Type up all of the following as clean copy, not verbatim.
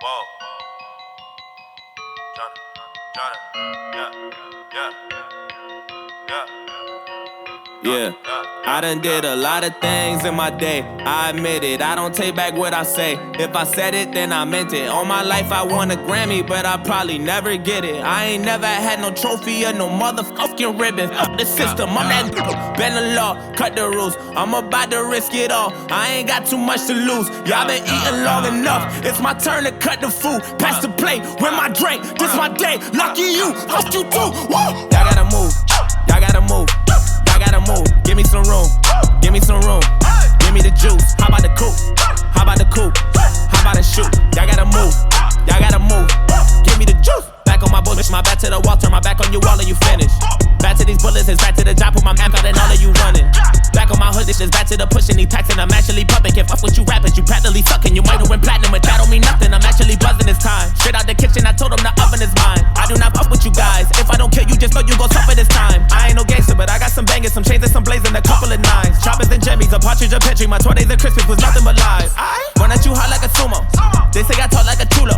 Whoa. Johnny. Yeah, I done did a lot of things in my day, I admit it, I don't take back what I say. If I said it, then I meant it. All my life I won a Grammy, but I probably never get it. I ain't never had no trophy or no motherfucking ribbon. Fuck the system, I'm that bend the law, cut the rules. I'm about to risk it all, I ain't got too much to lose. Y'all been eating long enough, it's my turn to cut the food. Pass the plate, with my drink, this my day. Lucky you, fuck you too. Woo! Y'all gotta move, y'all gotta move. Gotta move, give me some room, give me some room, give me the juice. How about the coupe? How about the coupe? How about the shoot? Y'all gotta move, give me the juice. Back on my bullets, my back to the wall, turn my back on you, all of you finished. Back to these bullets, it's back to the job, put my amp out and all of you running. Back on my hood, this is back to the pushing, these packs and I'm actually pumping. Can't fuck with you rappers, you practically sucking. You might have went platinum, but that don't mean nothing. I'm actually buzzing this time. Straight out the kitchen, I told them the oven is mine. I do not fuck with you guys. If I don't kill you, just know you gon' suffer this time. I ain't no gangster, but I got some bangers, some chains and some blazing, a couple of nines. Choppers and jimmies, a partridge, a petri. My 20s and Christmas was nothing but lies. Run at you hard like a sumo. They say I talk like a chulo.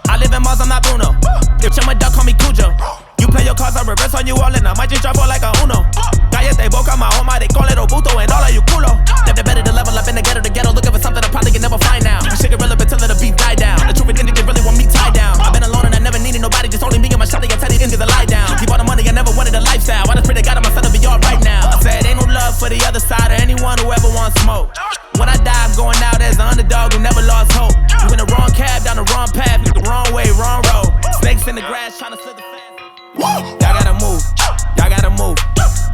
I live in Mars, I'm not Bruno. If I'm a duck, call me Cujo. You play your cards, I reverse on you all and I might just drop all like a Uno. Cállate boca, my home, they call it Obuto and all of you culo. Never better to level up in the ghetto, looking for something I probably can never find now. Shit irrelevant till the beat die down. The truth is, niggas really want me tied down. I've been alone and I never needed nobody, just only me and my shawty. I tell these niggas to lie down. Keep all the money, I never wanted a lifestyle. I just pray to God I'm son to be all right now. I said ain't no love for the other side or anyone who ever wants smoke. When I die, I'm going out as the underdog who never lost hope. You in the wrong cab, down the wrong path, the wrong way, wrong road. Snakes in the grass trying to slip the fast. Y'all gotta move, y'all gotta move,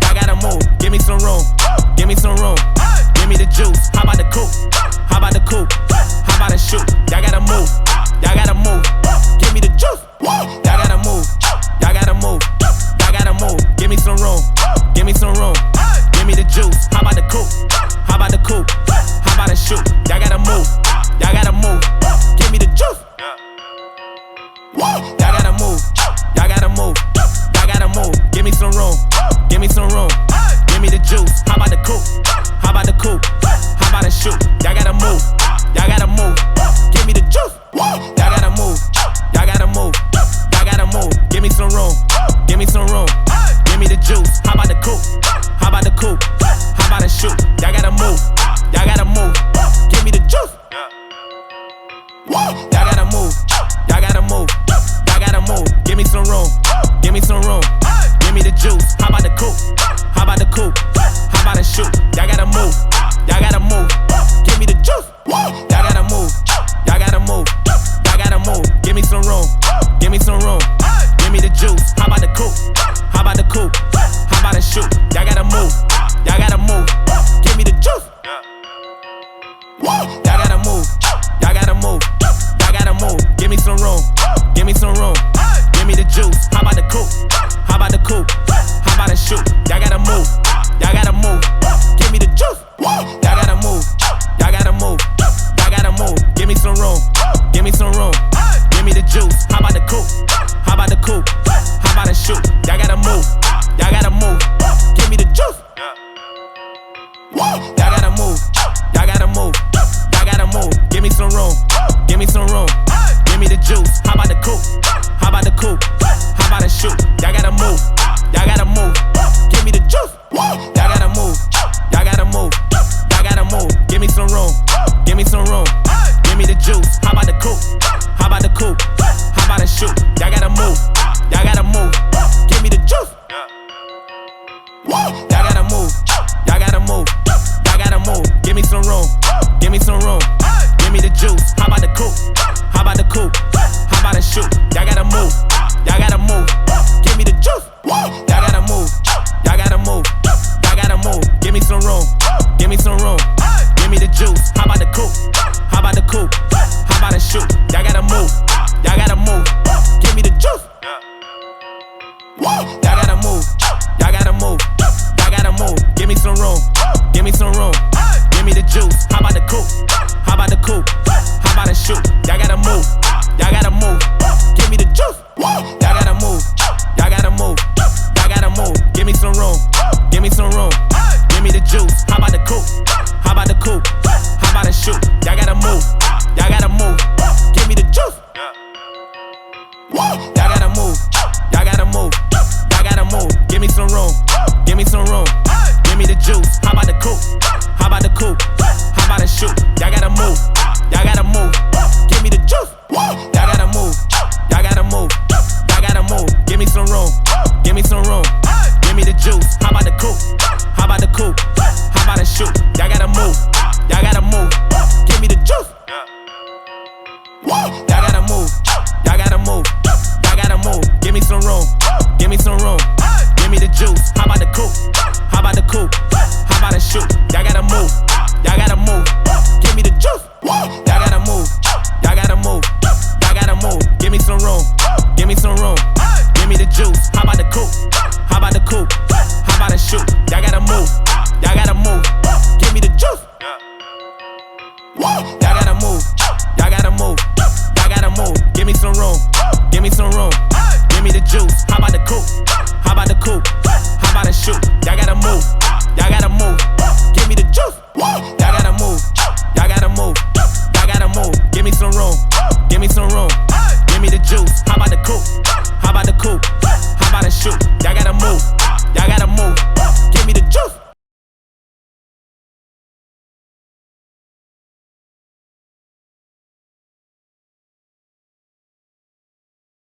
y'all gotta move. Give me some room, give me some room, give me the juice. How about the coupe? How about the coupe? How about the shoot? Y'all gotta move, y'all gotta move, give me the juice. Y'all gotta move, y'all gotta move, y'all gotta move. Give me some room, give me some room, give me the juice. How about the coupe? How about the coupe? How about the shoot? Y'all gotta move, y'all gotta move, give me the juice. Y'all gotta move, y'all gotta move, y'all gotta move. Give me some room, give me some room, give me the juice. How about the coupe? How about the coupe? How about the shoot? Y'all gotta move, y'all gotta move, give me the juice. Y'all gotta move, y'all gotta move, y'all gotta move. Give me some room, give me some room, give me the juice. How about the coupe? How about the coupe? How about the shoot? Y'all gotta move, y'all gotta move, give me the juice. Y'all gotta move, y'all gotta move, y'all gotta move. Give me some room, give me some room, give me the juice. How about the coupe? How about the coupe? How about the shoot? Y'all gotta move, y'all gotta move, give me the juice. Y'all gotta move, y'all gotta move, y'all gotta move. Give me some room, give me some room, give me the juice. How about the coupe? How about the coupe? How about the shoot? Y'all gotta move, y'all gotta move, give me the juice. Y'all gotta move, y'all gotta move, y'all gotta move. Give me some room, give me some room, give me the juice. How about the coupe? How about the coupe? How about the shoot? Y'all gotta move, y'all gotta move, give me the juice. Y'all gotta move, y'all gotta move, y'all gotta move. Give me some room, give me some room, give me the juice. How about the coupe? How about the coupe? How about the shoot? Y'all gotta move, y'all gotta move, give me the juice. Y'all gotta move, y'all gotta move, y'all gotta move. Give me some room, give me some room, give me the juice. How about the coupe? How about the coupe? How about the shoot? Y'all gotta move, y'all gotta move, give me the juice. Y'all gotta move, y'all gotta move, y'all gotta move. Give me some room, give me some room, give me the juice. How about the coupe? How about the coupe? How about the shoot? Y'all gotta move, y'all gotta move, give me the juice. Y'all gotta move, y'all gotta move, y'all gotta move. Give me some room, give me some room, give me the juice. How about the coupe? How about the coupe? How about the shoot? Y'all gotta move, y'all gotta move, give me the juice. Y'all gotta move, y'all gotta move, y'all gotta move. Give me some room, give me some room, give me the juice. How about the coupe? How about the coupe? How about the shoot? Y'all gotta move, y'all gotta move, give me the juice. Y'all gotta move, y'all gotta move, y'all gotta move. Give me some room, give me some room, give me the juice. How about the coupe? How about the coupe? How about the shoot? Y'all gotta move, y'all gotta move, give me the juice. Y'all gotta move, y'all gotta move, y'all gotta move. Give me some room, give me some room, give me the juice. How about the coupe? How about the coupe? How about the shoot? Y'all gotta move, y'all gotta move, give me the juice. some room. Give me some room. Give me the juice. How about the coupe? How about the coupe? How about the shoot? Y'all gotta move. Y'all gotta move. Give me the juice. Y'all gotta move. Y'all gotta move. Y'all gotta move. Give me some room. Give me some room. Give me the juice. How about the coupe? How about the coupe? How about the shoot? Y'all gotta move. Y'all gotta move. Give me the juice.